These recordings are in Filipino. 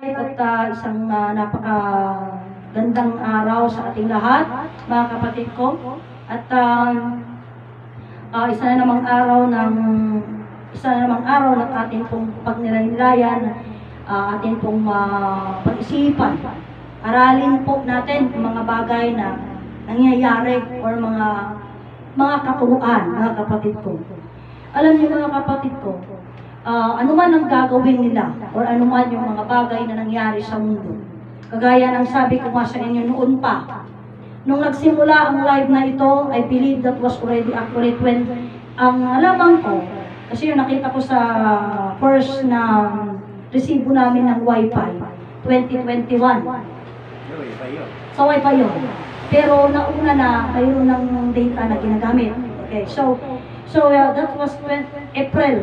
At isang napakagandang araw sa ating lahat, mga kapatid ko. At isa na namang araw ng ating pong pagnilay-nilayan, ating pong pag-isipan. Aralin po natin ang mga bagay na nangyayari or mga katuruan, mga kapatid ko. Alam niyo, mga kapatid ko, ano man ang gagawin nila or ano man yung mga bagay na nangyari sa mundo. Kagaya ng sabi ko nga sa inyo noon pa, nung nagsimula ang live na ito, I believe that was already accurate when ang alamang ko, kasi yung nakita ko sa first na resibo namin ng Wi-Fi, 2021. Sa Wi-Fi yun. Pero nauna na, mayroon ng data na ginagamit. Okay, so that was April,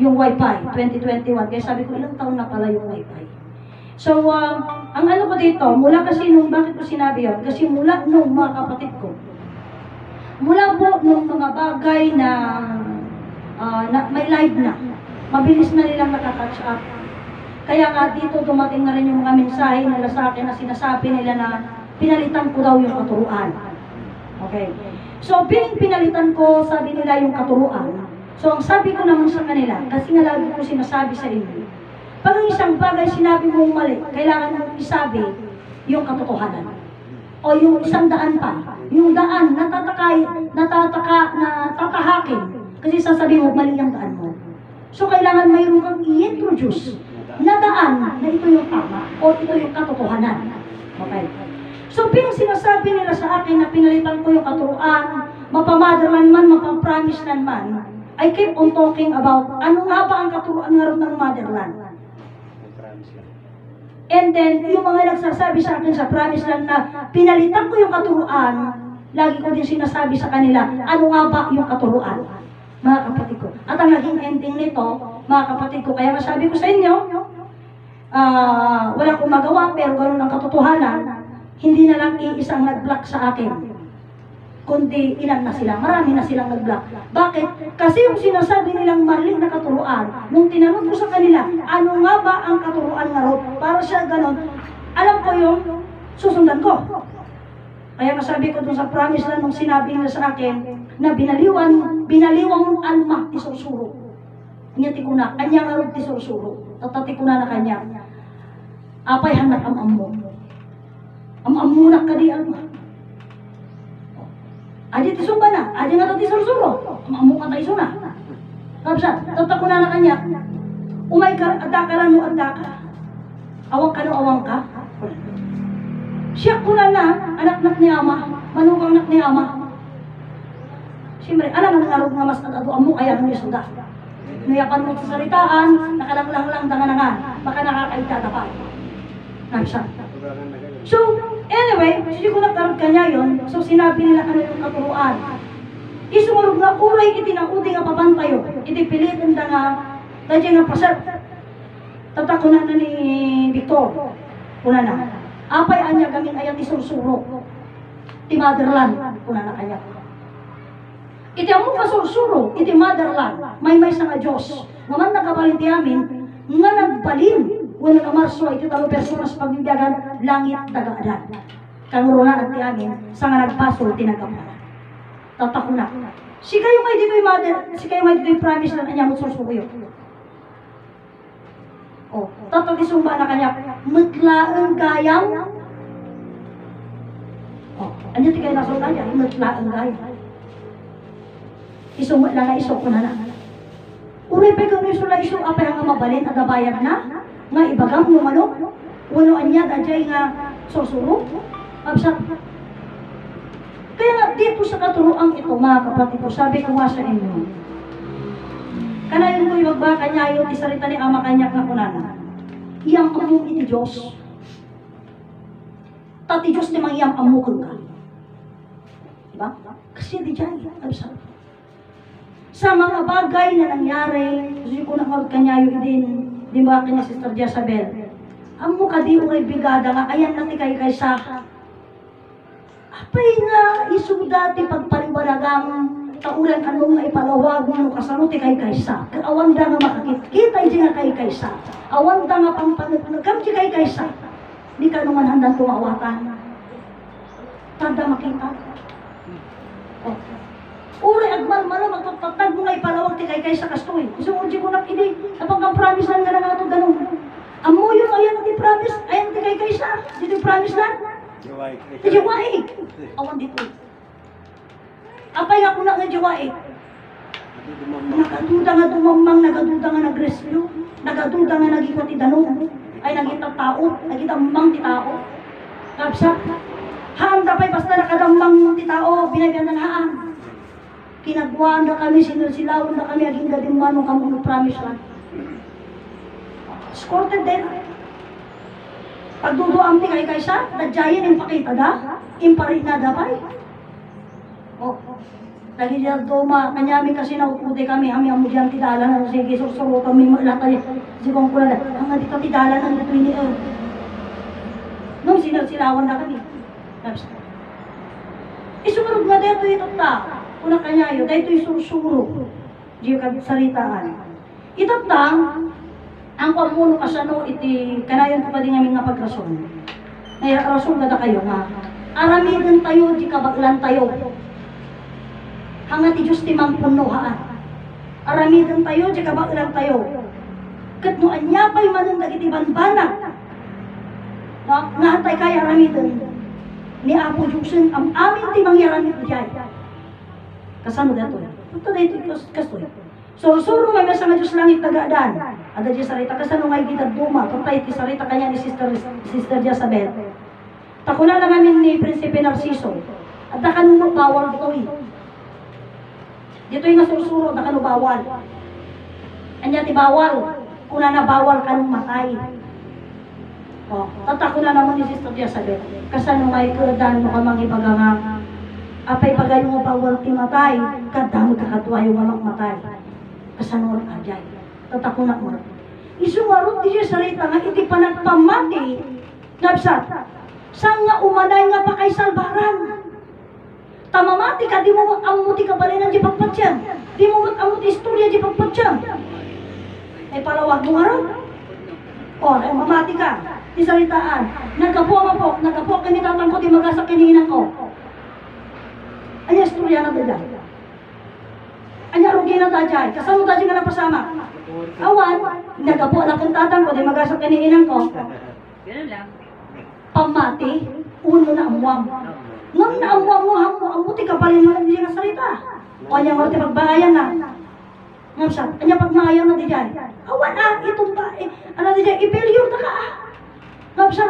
yung Wi-Fi, 2021. Kaya sabi ko, ilang taon na pala yung Wi-Fi. So, ang ano ko dito, mula kasi nung, bakit ko sinabi yun? Kasi mula nung mga kapatid ko, mula po nung mga bagay na may live na, mabilis na nilang nakakatch up. Kaya nga dito dumating na rin yung mga mensahe nila sa akin na sinasabi nila na pinalitan ko daw yung katuruan. Okay. So, pinalitan ko, sabi nila yung katuruan. So, ang sabi ko naman sa kanila, kasi nga lagi ko sinasabi sa inyo, pag ang isang bagay sinabi mong mali, kailangan mong isabi yung katotohanan. O yung isang daan pa, yung daan natatahakin, kasi sasabihin mo, mali ang daan mo. So, kailangan mayroon kang i-introduce na daan na ito yung tama o ito yung katotohanan. Okay. So, sinasabi nila sa akin na pinalitan ko yung katuruan, mapamotherland man, mapapromiseland man, I keep on talking about ano nga ba ang katuruan nga rin ng motherland. And then, yung mga nagsasabi sa akin sa promise land na pinalitan ko yung katuruan, lagi ko din sinasabi sa kanila, ano nga ba yung katuruan, mga kapatid ko. At ang naging ending nito, mga kapatid ko, kaya masabi ko sa inyo, wala akong magawa, pero ganoon ang katotohanan, hindi na lang iisang nag-block sa akin, kundi ilan na sila, marami na silang nag-block. Bakit? Kasi yung sinasabi nilang mali na katuruan, nung tinanong ko sa kanila, ano nga ba ang katuruan nga ro? Para siya ganon, alam ko yung susundan ko. Kaya masabi ko dun sa promise na nung sinabi nila sa akin, na binaliwang alma ti sursuro. Niya ti kuna, kanya nga ro ti sursuro. Tatati kuna na kanya. Apay hanak am mo. Amunak ka di alma. Adi ti sumba na, adi nga ti sursuro. Amuk ka tayo na. Kapsa, tatako na kanya. Umay ka, adaka lang no adaka. Awang ka no awang ka. Siya kuna na, anak-nak ni ama, manugang nak ni ama. Siyempre, alam nga nga nga mas ado amuk kaya nung isunda. Nuyapan mo sa salitaan, nakalanglang-lang danganangan, baka nakakaitata pa. Kapsa. So, anyway, hindi ko nagkaroon kanya yun. So, sinabi nila ano yung katuruan. Isumurog nga, uray iti ng udi nga papantayo. Iti pilitin da nga, dadya nga pasat. Tatakunan na ni Victor. Kuna na. Apay anya gamin ayat isursuro. Iti motherland. Kuna na kanya. Iti among kasursuro, iti motherland. May sa nga Diyos. Naman nakabalin ti amin, nga nagbalin. Wala ka marso, iti talo personas pagbibiyagan, langit tagaadan. Kanguruna at ti amin, sa nga nagpasol, tinagkapalan. Tatako na. Si kayo may dito'y mother, si kayo may dito'y promise na kanya mo sursukuyo. O, tatag-isumba na kanya, mutlaang gayang. O, ano ti kayo nasa kanya? Mutlaang gayang. Isumba lang na iso ko na na. Uri pa kung iso na iso, apay hanga mabalin at nabayad na. Nga ibagam yung ano, uno anya dajay nga susuro, absa. Kaya nga, dito sa katuruang ito, mga kapatid ko, sabi ko nga sa inyo, kanayon ko yung magbaka niya yung isarita ni ama kanyak na kunana, iyang among iti Diyos. Tati Diyos ni mang iyang amukon ka. Diba? Kasi di dyan, absa. Sa mga bagay na nangyari, kasi ko nakawag kanya yung din, di ba kanya Sister Jezabel? Ang mukha di uray bigada nga, ayan nati kay kaysa. Apay nga, iso dati pagpaliwaragang Taulan anong nga ipalawag mo kasano ti kay kaysa. Awan da nga makakita di nga kay kaysa. Awan da nga pangpanagam ti kay kaysa. Di ka naman handang tumawatan. Tanda makita. Oh. Uri agmal malo magpapatag mo nga ipalawag ti kay kaysa kastoy. Gusto mo di ko nakidi. Kapag ang promise lang nga na nga ito ganun. Amo yun ayan ang ti promise. Ayan ti kay kaysa. Dito promise lang. Jiwaik. Awan dito. Apay nga kuna nga jiwaik. Nagaduda nga dumamang, nagaduda nga nagresyo, nagaduda nga nagikot ti danong, ay nagitang tao, nagitamang ti tao. Kapsa, handa pa'y basta nakadamang ti tao, binagyan ng haan. Kinagwaan na kami, sinulsilawan na kami, aging gadimman ng kamuno promise lang. Scorted din. Pagduduam ti kay kaysa, nadyayan yung pakita da, imparin na dapay. Oh, lagi diyan toma, kanyami kasi nauputi kami, ang diyan tidala na, sige, susuro kami, lahat sigong kula na, hanggang dito tidala na dito ini, nung sinasilawan na kami. Isurog na dito ito ta, una kanyayo, dito isusuro, diyo kami saritaan. Ito ta, ang pamuno kasano, iti, kanayon ko pa din namin nga pagrason. May rason na kayo nga, aramidan tayo, di kabaglan tayo. Hanga ti Diyos ti mampunuhaan. Aramidan tayo, di kabaglan tayo. Kat no anyapay manan dagiti banbanag. Nahatay kaya aramidan. Ni Apo Diyusin, ang amin ti mangyaramit jay. Kasano dato? Ito na ito kastoy. So, suro may masa nga Diyos langit tagadaan. Ada di sarita, kasano nga ititag duma. Kapay ti sarita kanya ni Sister Jezabel. Takuna na namin ni Prinsipe Narciso. At nakanunong bawal ito dito yung nasusuro, nakano bawal. Anya ti bawal, kuna na bawal kanong matay. O, tatakuna naman ni Sister Jezabel. Kasano may kudan mo kamang ibaga nga, apay bagay mo bawal ti matay, kada mo kakatuwa yung mamang matay. Kasano rin ajay. Tatakuna mo. Isumarot di siya sarita nga, iti pa nagpamati, nabsat, saan nga umanay nga pa kay salbaran? Tamamati ka, di mo mag-amuti ka balinan di pagpatsyan. Di mo mag-amuti istorya di pagpatsyan. Ay palawag mo nga ron. O, ay mamati ka. Di salitaan. Nagkapo, kanitatang ko, di magasak kinihinan ko. Anya istorya na dada. Anya rugi na dada. Kasano dada nga napasama. Awan, nagkapo na kantatang ko, di magasak kinihinan ko. Ganun lang. Pamati, uno na amuam. Ngam na amuti ka pa rin mo hindi nga salita. O niya mo pagbangayan na. Ngam siya, anya pagbangayan na di dyan. Awan itong ba, ano di dyan, ipilyo na ka. Ngam siya,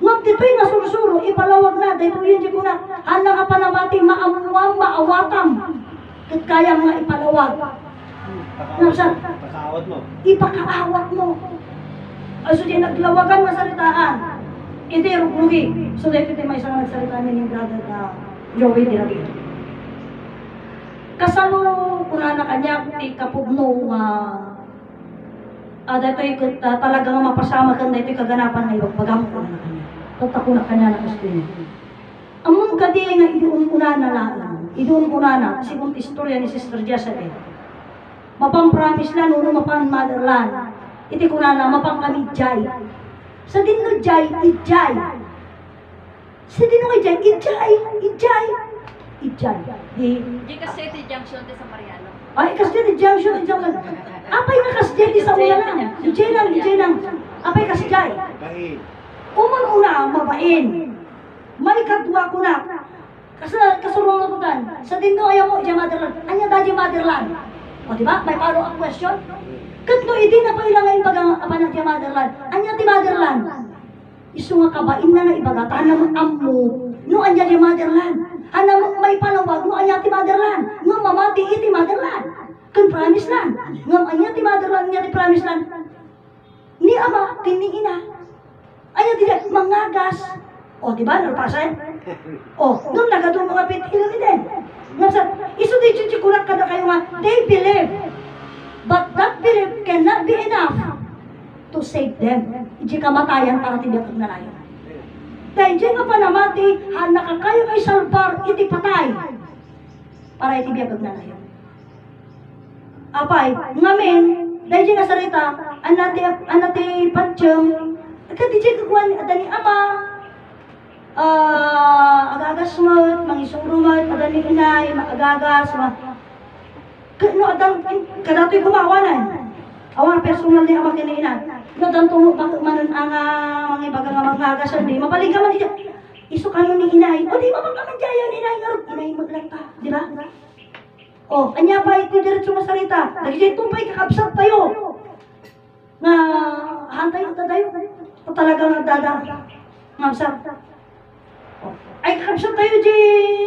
ngam dito'y nasurusuro, ipalawag na, dito yun di ko na, hana ka pa namati, maamuam, maawatam. Kit kaya mga ipalawag. Ngam siya, ipakaawat mo. Ay so di naglawagan na salitaan. Iti rugi. So dito may isang nagsalita ni brother na Joey Dirabi. Kasano kuna na kanya ti kapugno dito talagang mapasama kan dito kaganapan na ibagbagam ko na kanya. Tata ko na kanya na gusto niya. Amon kadi nga idoon kuna na lang. Idoon kuna na sigon istorya ni Sister Jezabel. Mapang promise la nuno mapang motherland. Iti kuna na mapang kami jay. Sa dinno jay, ijay. Sa dinno ijay, ijay. Di kasi ito junction sa Mariano. Ay, kasi di junction, ijay. Apay na kasi di sa una lang. Ijay lang. Apay kasi jay. Uman una, mabain. May kadwa ko na. Kasulong ko dan. Sa dinno ayaw mo, ijay motherland. Anya daddy motherland. O diba? May follow-up question. Katno idi na pa ilang ngayon bagang apanat yung motherland. Anya ti motherland. Isu nga kabain na nga ibaga. Tana mo amu. No anya ti motherland. Ana mo may palawag. No anya ti motherland. No mamati iti motherland. Kan promise land. No anya ti motherland. Anya ti promise land. Ni ama. Kini ina. Anya ti mangagas. O diba? Nalpasan? O. Nung nagatong mga pitil din. Isu di chuchikurak kada kayo nga. They believe. But that belief cannot be enough to save them. Hindi kamatayan para tidak pagnalayan. Dahil hindi nga pa namati, nakakayo kay salbar, iti patay. para itibiyag na layo. Apay, ngamin, dahil di nga sarita, anati patsyong, kadi di kakuan, adani ama, agagas mo, mangisong rumat, adani inay, magagas, no, adang, kadato'y gumawanan. Awan, personal ni ama kiniinan. No, adang tungo, manon ang mga ibaga nga magagas, hindi, mabaling ka man, iso ka nun ni inay, o di mapagkaman dyan, inay nga rin, inay maglagta, di ba? O, anya pa ito diretso nga salita, nagiging tumpay kakabsat tayo, nga hantay ito tayo, o talagang nagdada, ngabsat. Ay kakabsat tayo di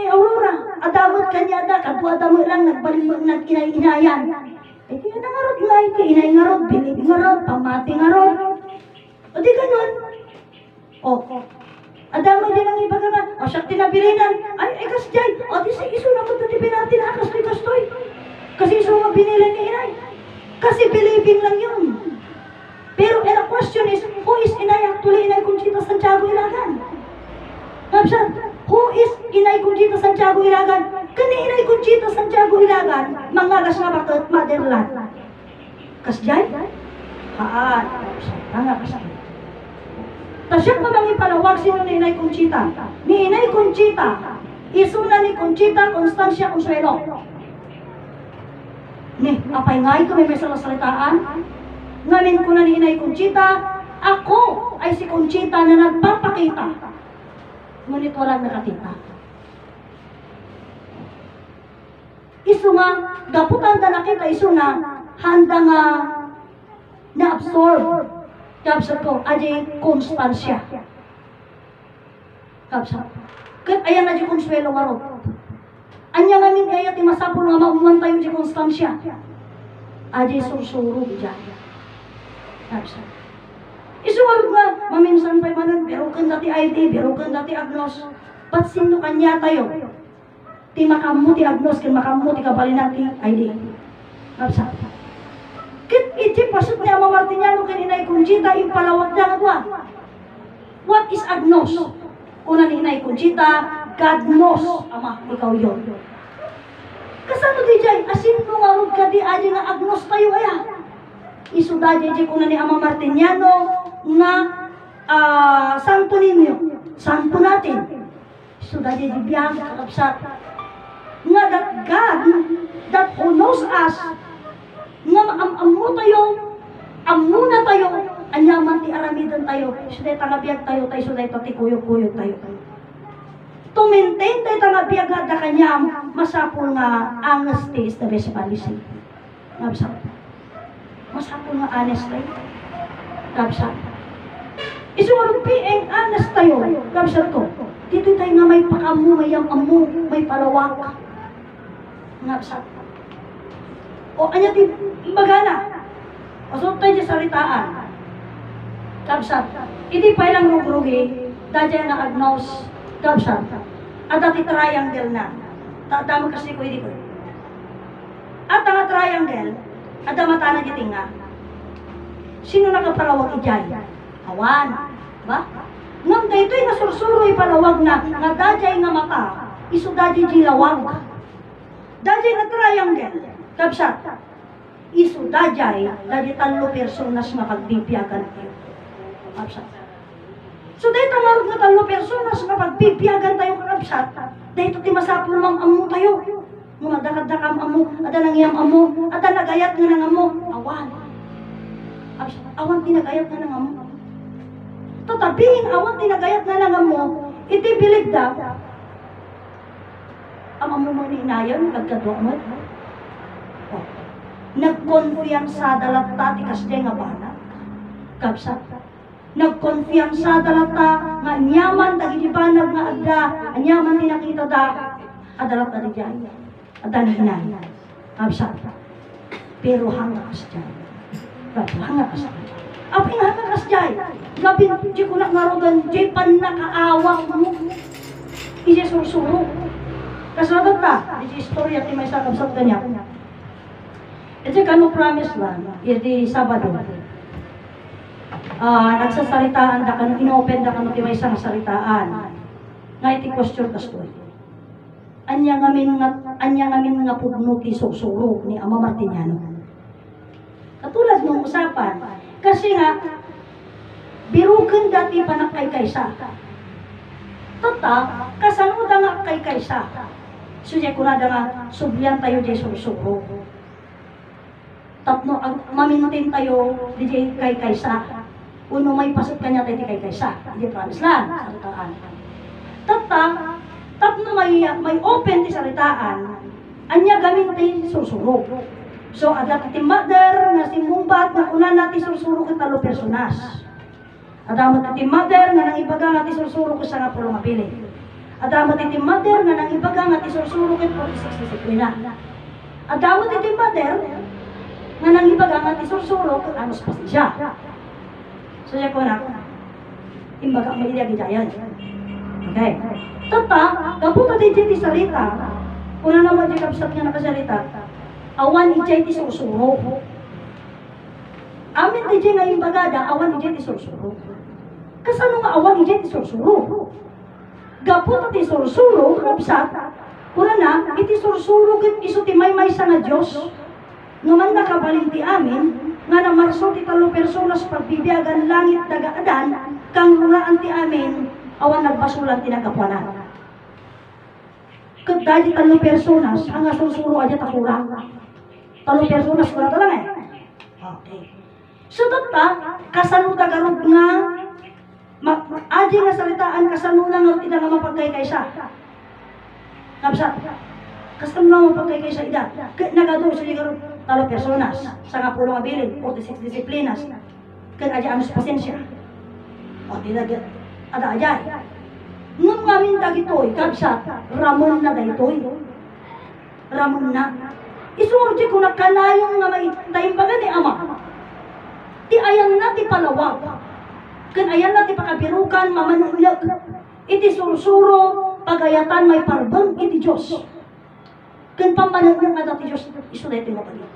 Aurora, adamot kanya da, kadwa adamot lang, nagbalimag nag-inay-inayan. Eh, kaya na nga rin nga, inay nga rin, bilib nga rin, pamati nga rin. O di ganun. O, adamot din ang iba ka nga, o siya tinabilinan, ay kasjay, o di si iso na mo ito di pinati na, kastoy. Kasi iso nga binili ni inay. Kasi bilibin lang yun. Pero the question is, who is inay actually Inay Conchita Santiago Ilagan? Kapsan, who is Inay Conchita Santiago Ilagan? Kani Inay Conchita Santiago Ilagan, mangagas nga bakit motherland. Kasjay? Haan. Nga kasjay. Tasyak pa bang ipalawag sino ni Inay Conchita? Ni Inay Conchita, iso na ni Conchita Constancia Consuelo. Ni, apay ngay kami may salasalitaan. Ngamin ko na ni Inay Conchita, ako ay si Conchita na nagpapakita. Ngunit walang nakakita. Iso nga, gaputan na nakita iso na handa nga na-absorb. Kapsat ko, aja konstansya. Kapsat. Kat ayan na di konsuelo nga ro. Anya nga min kaya ti masapul nga mauman tayo di konstansya. Aja sursuro dyan. Kapsat. Isuwarog nga, maminsan pa'y manan, pero kan dati ID, pero kan dati Agnos. Ba't sino kanya tayo? Ti makamu ti Agnos, kan makamu ti kabalinan ti ID. Kapsat. Kit iti pasok ni Ama Martiniano kan Inay Conchita impalawag na nga. What is Agnos? Una ni Inay Conchita, God knows. Ama, ikaw yun. Kasano di dyan? Asin mo nga rog ka di aja nga Agnos tayo kaya. Isuda dyan kuna ni Ama Martiniano nga santo ninyo. Santo natin. Isuda dyan biyang kakapsat. Nga that God that who knows us nga amu tayo, amuna tayo, anyaman ti aramidan tayo, suday tangabiyag tayo, suday ti kuyog-kuyog tayo. To maintain tayo tangabiyag nga da kanyang masapul nga honesty is the best policy. Ngabsa. Masapul nga honest tayo. Ngabsa. Isuwarong pieng honest tayo. Ngabsa to. Dito tayo nga may pakamu, may amu, may palawak. Ngabsa. O anya ti bagana. O so tayo sa saritaan. Kapsat. Hindi pa ilang rugrugi. Dadya na Agnos. Kapsat. At dati triangle na. Tadama kasi ko hindi ko. At ang triangle. At ang mata na gitinga. Sino nakapalawag ijay? Awan. Ba? Ngam da ito'y nasursuro'y palawag na. Nga dadyay nga mata. Iso dadyay jilawag. Dadyay na triangle. Kapsat, isu dajay, dadi talo personas nga pagbibiyagan tayo. Kapsat. So dahil tamarog na talo personas nga pagbibiyagan tayo kapsat, dahil ito ti masapul mang amu tayo. Mga dakad-dakam amu, ada nangyam amu, ada nagayat nga nang amu, awan. Kapsat, awan tinagayat nga nang amu. Tatabihin awan tinagayat nga nang amu, iti bilig da, ang amu mo ni inayon, nagkadwa mo. Nagkonfiyansa dalata ti kasjay nga bana. Kapsat. Nagkonfiyansa dalata nga nyaman dagiti banag nga adda, nyaman ti nakita da adalat na diyan. Adda na hinay. Kapsat. Pero hanga kasjay. Hanga kasjay. Aping hanga kasjay. Gabi di ko na ngarogan di pan nakaawa mo. Ije sursuro. Kasabat ta, ije istorya ti may sakabsat kanya. Ito kano promise lang, iti Sabado. Nagsasalitaan da kano, inopen da kano ti may isang salitaan. Nga iti question kastoy. anya ngamin nga pudno ti susuro ni Ama Martiniano. Katulad ng usapan, kasi nga, birukin dati panak kay kaysa. Tata, kasanuda nga kay kaysa. Suya kunada nga, sublian tayo di susuro. Tapno, mamintin tayo di kay kaysa. Uno may pasok kanya tayo di kay kaysa. Di promise lang, salitaan. Tata, tapno may open ti salitaan, anya gamit ti susuro. So, adat ti mother nga simbumbat nga una natin susuro ka talo personas. Adamat ti mother nga nang ibaga nga ti susuro ko sa nga pulo nga pili. Adamat ti mother nga nang ibaga nga ti susuro ko 46 disiplina. Adamat ti mother nga nang ibaga nga ti susuro ko anos pasensya. So, siya ko na, imbaga mailya gidayan. Okay. Tata, kaputa di ti salita, una naman di kapsat nga nakasalita, awan ijay ti susuro. Amin di nga imbagada, awan ijay ti susuro. Kasano nga awan ijay ti susuro? Gaputa ti susuro, kapsat, una na, iti susuro kit iso ti may sa nga Diyos, ngaman nakabalin ti amin, nga namarso ti talo personas pagbibiyagan langit dagaadan, kang ruraan ti amin, awan nagbasulan ti nagapuanan. Kat dahil talo personas, ang asusuro aja takurang. Talo personas ko na talang eh. Okay. So tata, kasano tagarog nga, aji nga salitaan, kasano na nga ida nga mapagkaykaysa. Kapsat, kasano na mapagkaykaysa ida. Nagado sa ligarog talo personas, sa nga pulo nga bilin, 46 disiplinas. Kan aja anos pasensya. O, ada aja. Nung ngamin dagitoy, kapsat, ramon na dagitoy. Ramon na. Isurdi ko na kanayong nga may taimbaga ni Ama. Ti ayan na ti palawag. Kan ayan na ti pakabirukan, mamanulag. Iti sursuro, pagayatan may parbang, iti Diyos. Kan pamanag nga dati Diyos, isulete nga pala.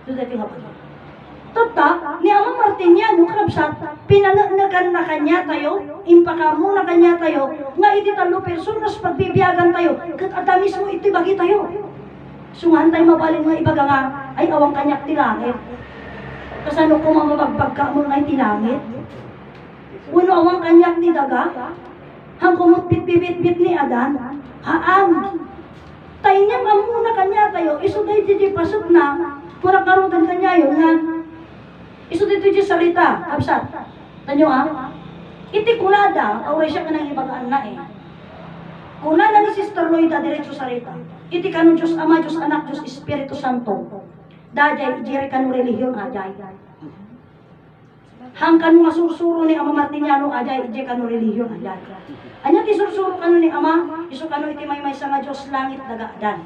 Isulete nga pala. Tata, ni Ama Martiniano, kapsat, pinananagan na kanya tayo, impakamu na kanya tayo, nga iti talo personas pagbibiyagan tayo, kat adamis mo iti bagi tayo. Sungan tayo mabalin nga ibaga nga, ay awang kanyak ti langit. Kasano ko mamabagpagka mo nga iti langit? Uno awang kanyak ti daga, hang kumot bit-bit ni Adan, haang. Tayo niya mamuna kanya tayo, iso tayo di pasok na, pura karutan kanya yun nga, iso dito di salita, absat. Tanyo iti kulada, auray siya ka nang ibagaan na eh. Kulada ni Sister Loida, diretso salita. Iti kanu Diyos Ama, Diyos Anak, Diyos Espiritu Santo. Dajay, ijiri kanu relihiyon ajay. Hang kanu nga sursuro ni Ama Martiniano ajay, ijiri kanu relihiyon ajay. Anya ti sursuro kanu ni Ama, iso kanu iti may sa nga Diyos langit dagaadan.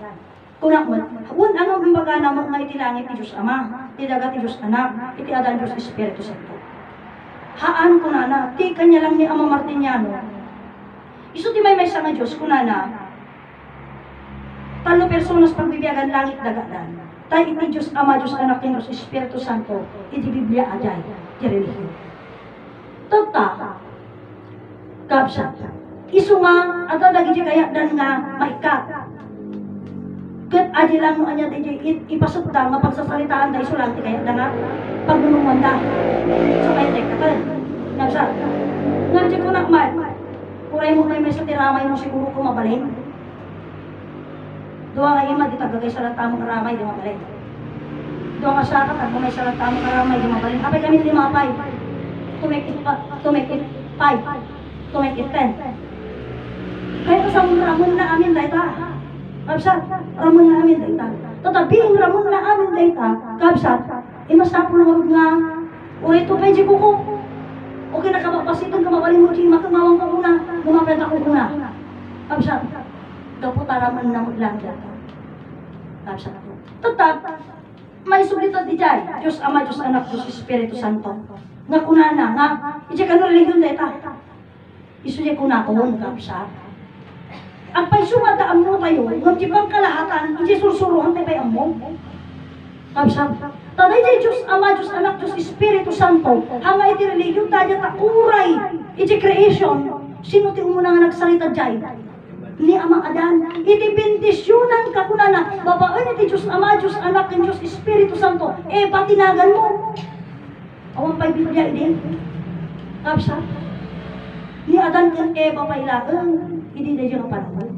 Kunak mo, ano imbaga na mo nga iti langit ti Diyos Ama, iti dagat ti Diyos Anak, iti adan Diyos Espiritu Santo. Haan ko na, ti kanya lang ni Ama Martiniano. Iso ti may sa nga Diyos, kunana, talo personas pagbibiyagan langit dagadan. Tayo iti Diyos Ama, Diyos Anak, Diyos Espiritu Santo, iti Biblia ajay, iti relihiyon. Tata, kapsat, iso nga, at lagi di kaya dan nga maikat. Kat adi lang mo anya di ipasok da, mapagsasalitaan da, iso lang ti kaya da nga, pagnunungan da. So kaya tek kapan, kapsat, nga di ko nakmat, puray mo may sa tiramay mo siguro ko mabalin. Doa nga ima, di tagagay sa lantamong karamay, di mabalin. Doa nga sakat, at may sa lantamong karamay, di mabalin. Apay kami di mapay. To make it 5. To make it 10. Kaya sa ramon na amin dahita. Kapsat, ramon na amin dahita. Tatabing ramon na amin dahita. Kapsat, imasapon ng nga, uray to pwede ko ko. Okay na kabapasitan ka mabalin mo, di makangawang ko una, lumapit ako una. Kapsat, kaputaraman na maglang dito. Kapsat ako. Tatap, may sulitan di dyan. Diyos Ama, Diyos Anak, Diyos Espiritu Santo. Nga kunana, nga, iti ka no religion dito. Isu niya kunakon, kapsat. Ang paisumadaan mo tayo, ng jibang kalahatan, hindi susuruhan tayo tayo mo. Kapsat. Taday di Diyos Ama, Diyos Anak, Diyos Espiritu Santo, hanga iti religion tayo takuray, iti creation, sino ti umuna nga nagsalita dyan? ni Amang Adan. Iti bendisyonan ka kuna na, babaen iti Diyos Ama, Diyos Anak, and Diyos Espiritu Santo. Patinagan mo. Awang pa'y Biblia din. Kapsa. Ni Adan kan Eva pailagang, hindi na dyan ang panahon.